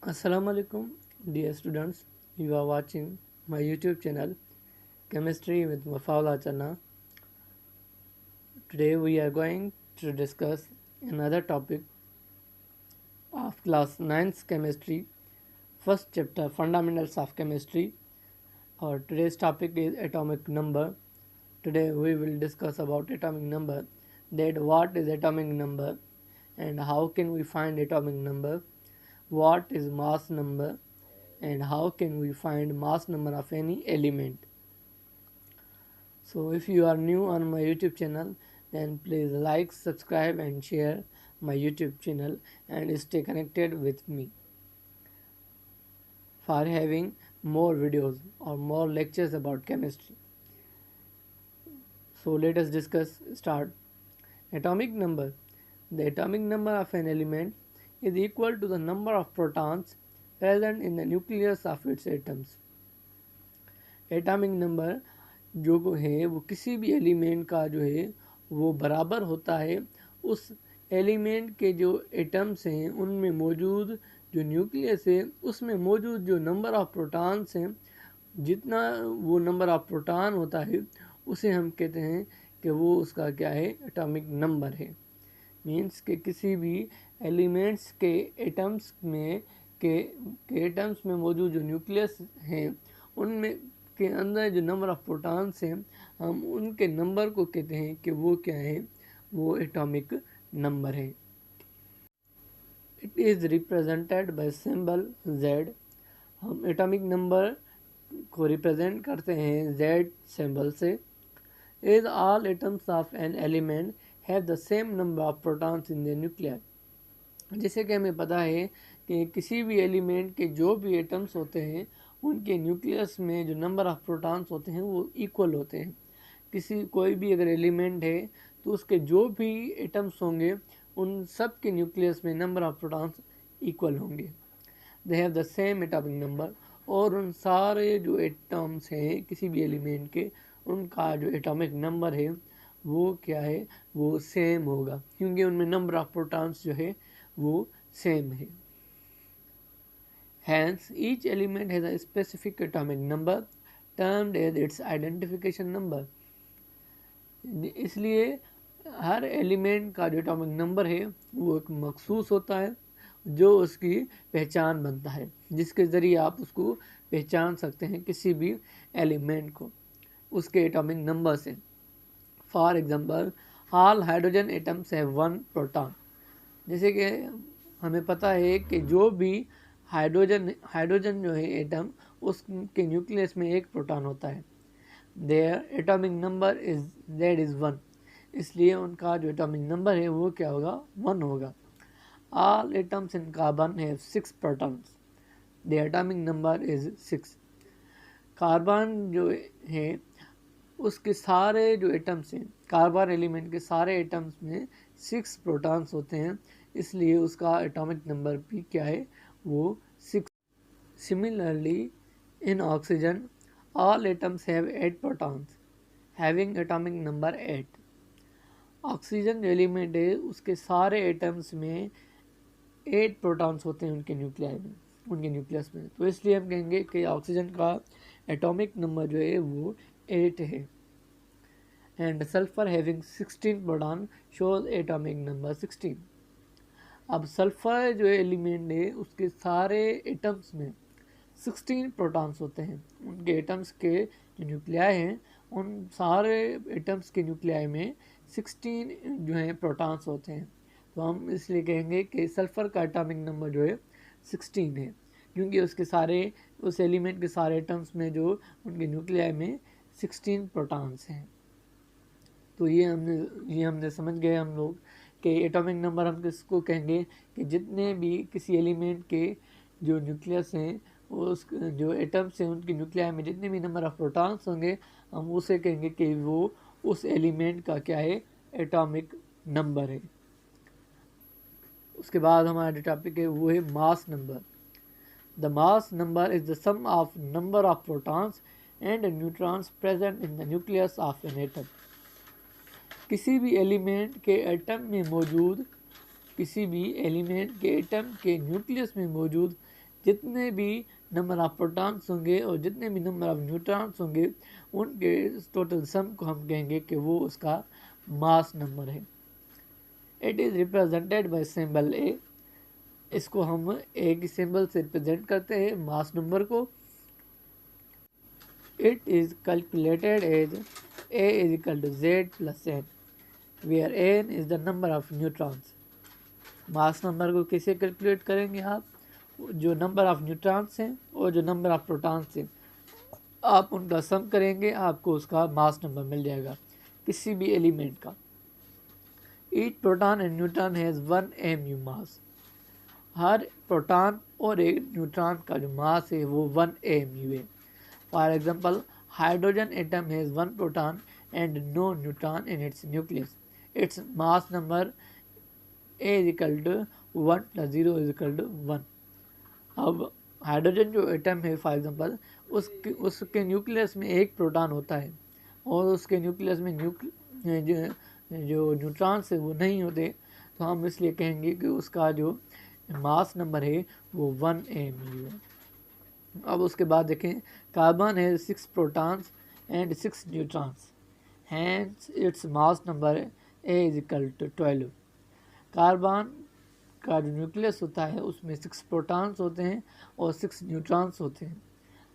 Assalamu alaikum, dear students. You are watching my YouTube channel Chemistry with Mafawla Channa. Today we are going to discuss another topic of class 9th chemistry, first chapter Fundamentals of Chemistry. Our today's topic is atomic number. Today we will discuss about atomic number, that what is atomic number and how can we find atomic number, what is mass number, and how can we find mass number of any element. So if you are new on my YouTube channel, then please like, subscribe and share my YouTube channel and stay connected with me for having more videos or more lectures about chemistry. So let us start. Atomic number. The atomic number of an element is equal to the number of protons present in the nucleus of its atoms. Atomic number जो है वो किसी भी element का जो है वो बराबर होता है उस एलिमेंट के जो एटम्स हैं उनमें मौजूद जो न्यूक्लियस है उसमें मौजूद जो नंबर ऑफ प्रोटॉन्स हैं, जितना वो नंबर ऑफ प्रोटॉन होता है उसे हम कहते हैं कि वो उसका क्या है, एटॉमिक नंबर है। मीन्स कि किसी भी एलिमेंट्स के एटम्स में एटम्स में मौजूद जो न्यूक्लियस हैं उनमें के अंदर जो नंबर ऑफ प्रोटॉन्स हैं हम उनके नंबर को कहते हैं कि वो क्या है, वो एटॉमिक नंबर है। It is represented by symbol Z। हम एटॉमिक नंबर को रिप्रेजेंट करते हैं Z सिंबल से। As all atoms of an element have the same number of protons in the nuclear. जैसे कि हमें पता है कि किसी भी एलिमेंट के जो भी एटम्स होते हैं उनके न्यूक्लियस में जो नंबर ऑफ प्रोटॉन्स होते हैं वो इक्वल होते हैं। कोई भी अगर एलिमेंट है तो उसके जो भी एटम्स होंगे उन सब के न्यूक्लियस में नंबर ऑफ प्रोटॉन्स इक्वल होंगे। They have the same atomic number. और उन सारे जो एटम्स हैं किसी भी एलिमेंट के उनका जो एटॉमिक नंबर है वो क्या है, वो सेम होगा, क्योंकि उनमें नंबर ऑफ प्रोटॉन्स जो है वो सेम है। Hence, each element has a specific atomic number termed as its identification number. इसलिए हर एलिमेंट का जो एटॉमिक नंबर है वो एक मखसूस होता है जो उसकी पहचान बनता है, जिसके ज़रिए आप उसको पहचान सकते हैं किसी भी एलिमेंट को उसके एटॉमिक नंबर से। For example, all hydrogen atoms have one proton. जैसे कि हमें पता है कि जो भी हाइड्रोजन जो है एटम उसके न्यूक्लियस में एक प्रोटॉन होता है। Their atomic number is Z1। इसलिए उनका जो एटॉमिक नंबर है वो क्या होगा, 1 होगा। All atoms in carbon have 6 protons. Their atomic number is 6। Carbon जो है उसके सारे जो एटम्स हैं, कार्बन एलिमेंट के सारे एटम्स में 6 प्रोटॉन्स होते हैं, इसलिए उसका एटॉमिक नंबर भी क्या है, वो 6। Similarly, in oxygen, all atoms have 8 protons, having atomic number 8. Oxygen जो एलिमेंट है उसके सारे एटम्स में 8 प्रोटॉन्स होते हैं उनके न्यूक्लियस में। तो इसलिए हम कहेंगे कि ऑक्सीजन का एटॉमिक नंबर जो है वो 8 है। And sulphur having 16 proton shows atomic number 16। अब सल्फर जो एलिमेंट है उसके सारे एटम्स में 16 प्रोटॉन्स होते हैं। उनके एटम्स के जो न्यूक्लियाई हैं उन सारे एटम्स के न्यूक्लियाई में 16 जो हैं प्रोटॉन्स होते हैं। तो हम इसलिए कहेंगे कि सल्फर का एटॉमिक नंबर जो है 16 है, क्योंकि उस एलिमेंट के सारे एटम्स में जो उनके न्यूक्लियाई में 16 प्रोटॉन्स हैं। तो ये हमने समझ गए हम लोग कि एटॉमिक नंबर हम किसको कहेंगे कि जितने भी किसी एलिमेंट के जो न्यूक्लियस हैं उस जो एटम्स हैं उनके न्यूक्लियाई में जितने भी नंबर ऑफ प्रोटॉन्स होंगे हम उसे कहेंगे कि वो उस एलिमेंट का क्या है, एटॉमिक नंबर है। उसके बाद हमारा जो टॉपिक है वो है mass number. The mass number is the sum of number of protons and neutrons present in the nucleus of an atom. किसी भी एलिमेंट के एटम के न्यूक्लियस में मौजूद जितने भी नंबर ऑफ प्रोटॉन्स होंगे और जितने भी नंबर ऑफ न्यूट्रॉन्स होंगे उनके टोटल सम को हम कहेंगे कि वो उसका मास नंबर है। It is represented by symbol A. इसको हम ए की सिंबल से रिप्रेजेंट करते हैं मास नंबर को। It is calculated as A is equal to Z plus N, where N is the number of neutrons. Mass number को कैसे calculate करेंगे आप? जो नंबर ऑफ न्यूट्रॉन्स हैं और जो नंबर ऑफ प्रोटॉन्स हैं आप उनका सम करेंगे, आपको उसका मास नंबर मिल जाएगा किसी भी एलिमेंट का। Each proton and neutron has 1 mu mass. Her proton और एक न्यूट्रॉन का जो मास है वो 1 mu है। For example, hydrogen atom has 1 proton and no neutron in its nucleus. Its mass number A is equal to 1 + 0 is equal to 1। अब hydrogen जो atom है फॉर एग्जांपल, उसके न्यूक्लियस में एक प्रोटॉन होता है और उसके न्यूक्लियस में जो न्यूट्रॉन्स है वो नहीं होते, तो हम इसलिए कहेंगे कि उसका जो मास नंबर है वो 1 mu है। अब उसके बाद देखें, कार्बन है 6 protons and 6 neutrons, hence its mass number A is equal to 12। Carbon का जो न्यूक्लियस होता है उसमें 6 प्रोटॉन्स होते हैं और 6 न्यूट्रॉन्स होते हैं,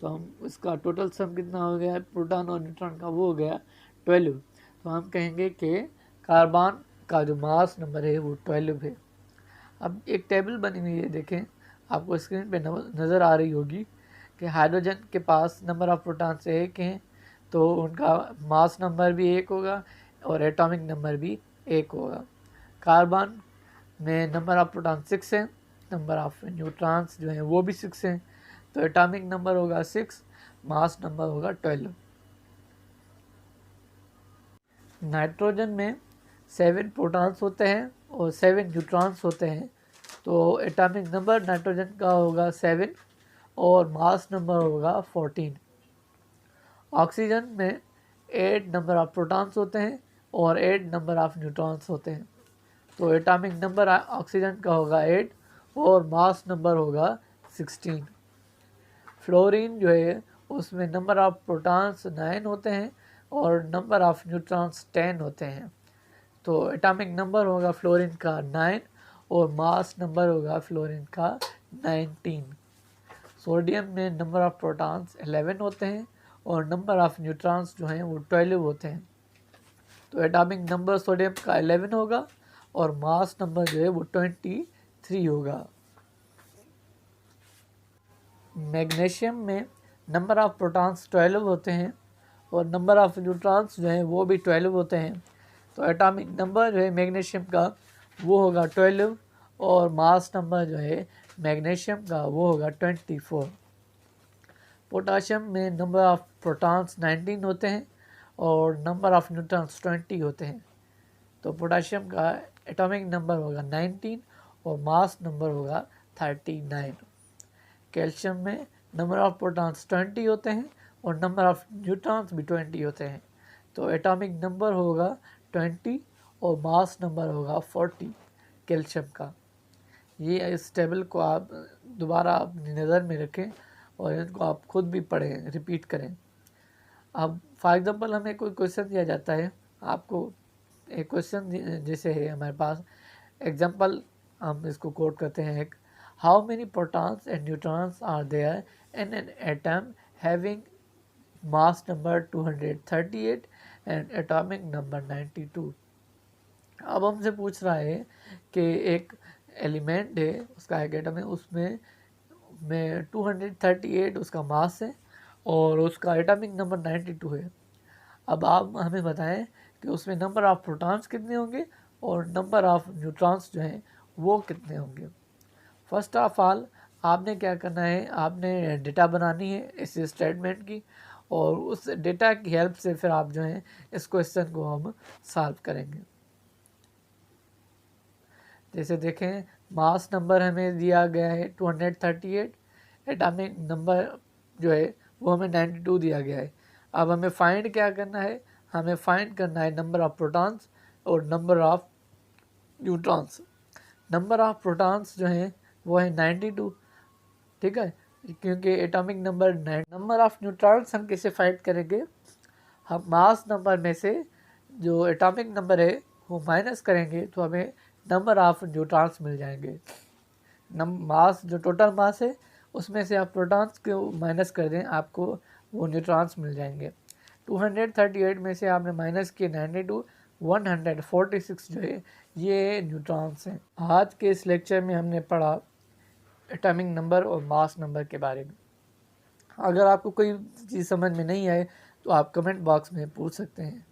तो हम इसका टोटल सम कितना हो गया प्रोटॉन और न्यूट्रॉन का, वो हो गया 12। तो हम कहेंगे कि कार्बन का जो मास नंबर है वो 12 है। अब एक टेबल बनी हुई है, देखें आपको स्क्रीन पे नज़र आ रही होगी कि हाइड्रोजन के पास नंबर ऑफ प्रोटॉन्स 1 हैं, तो उनका मास नंबर भी 1 होगा और एटॉमिक नंबर भी 1 होगा। कार्बन में नंबर ऑफ प्रोटॉन 6 है, नंबर ऑफ न्यूट्रॉन्स जो हैं वो भी 6 हैं, तो एटॉमिक नंबर होगा 6, मास नंबर होगा 12। नाइट्रोजन में 7 प्रोटॉन्स होते हैं और 7 न्यूट्रॉन्स होते हैं, तो एटॉमिक नंबर नाइट्रोजन का होगा 7 और मास नंबर होगा 14। ऑक्सीजन में 8 नंबर ऑफ प्रोटॉन्स होते हैं और 8 नंबर ऑफ न्यूट्रॉन्स होते हैं, तो एटॉमिक नंबर ऑक्सीजन का होगा 8 और मास नंबर होगा 16। फ्लोरीन जो है उसमें नंबर ऑफ प्रोटॉन्स 9 होते हैं और नंबर ऑफ न्यूट्रॉन्स 10 होते हैं, तो एटॉमिक नंबर होगा फ्लोरीन का 9 और मास नंबर होगा फ्लोरीन का 19। सोडियम में नंबर ऑफ प्रोटॉन्स 11 होते हैं और नंबर ऑफ न्यूट्रॉन्स जो हैं वो 12 होते हैं, तो एटॉमिक नंबर सोडियम का 11 होगा और मास नंबर जो है वो 23 होगा। मैग्नीशियम में नंबर ऑफ प्रोटॉन्स 12 होते हैं और नंबर ऑफ न्यूट्रॉन्स जो हैं वो भी 12 होते हैं, तो एटॉमिक नंबर जो है मैग्नीशियम का वो होगा 12 और मास नंबर जो है मैग्नीशियम का वो होगा 24। पोटाशियम में नंबर ऑफ प्रोटॉन्स 19 होते हैं और नंबर ऑफ न्यूट्रॉन्स 20 होते हैं, तो पोटाशियम का एटॉमिक नंबर होगा 19 और मास नंबर होगा 39। कैल्शियम में नंबर ऑफ प्रोटॉन्स 20 होते हैं और नंबर ऑफ न्यूट्रॉन्स भी 20 होते हैं, तो एटॉमिक नंबर होगा 20 और मास नंबर होगा 40 कैल्शियम का। ये इस टेबल को आप दोबारा अपनी नज़र में रखें और इनको आप खुद भी पढ़ें, रिपीट करें। अब फॉर एग्ज़ाम्पल हमें कोई क्वेश्चन दिया जाता है, आपको एक क्वेश्चन जैसे है हमारे पास एग्जांपल, हम इसको कोट करते हैं एक, how many protons and neutrons are there in an atom having mass number 238 and atomic number 92। अब हमसे पूछ रहा है कि एक एलिमेंट है, उसका एक एटम है, उसमें 238 उसका मास है और उसका एटॉमिक नंबर 92 है। अब आप हमें बताएं कि उसमें नंबर ऑफ़ प्रोटॉन्स कितने होंगे और नंबर ऑफ़ न्यूट्रॉन्स जो हैं वो कितने होंगे। फर्स्ट ऑफ ऑल आपने क्या करना है, आपने डेटा बनानी है इस स्टेटमेंट की और उस डेटा की हेल्प से फिर आप जो हैं इस क्वेश्चन को हम सॉल्व करेंगे। जैसे देखें, मास नंबर हमें दिया गया है 238, एटॉमिक नंबर जो है वो हमें 92 दिया गया है। अब हमें फाइंड क्या करना है, हमें फाइंड करना है नंबर ऑफ़ प्रोटॉन्स और number of neutrons. Number of protons जो हैं वो है 92, ठीक है, क्योंकि एटॉमिक नंबर ऑफ न्यूट्रॉन्स हम कैसे फाइंड करेंगे, हम मास नंबर में से जो एटॉमिक नंबर है वो माइनस करेंगे तो हमें नंबर ऑफ न्यूट्रॉन्स मिल जाएंगे। मास जो टोटल मास है उसमें से आप प्रोटॉन्स को माइनस कर दें, आपको वो न्यूट्रॉन्स मिल जाएंगे। 238 में से आपने माइनस किए 92, 146 जो है ये न्यूट्रॉन्स हैं। आज के इस लेक्चर में हमने पढ़ा एटॉमिक नंबर और मास नंबर के बारे में। अगर आपको कोई चीज़ समझ में नहीं आए तो आप कमेंट बॉक्स में पूछ सकते हैं।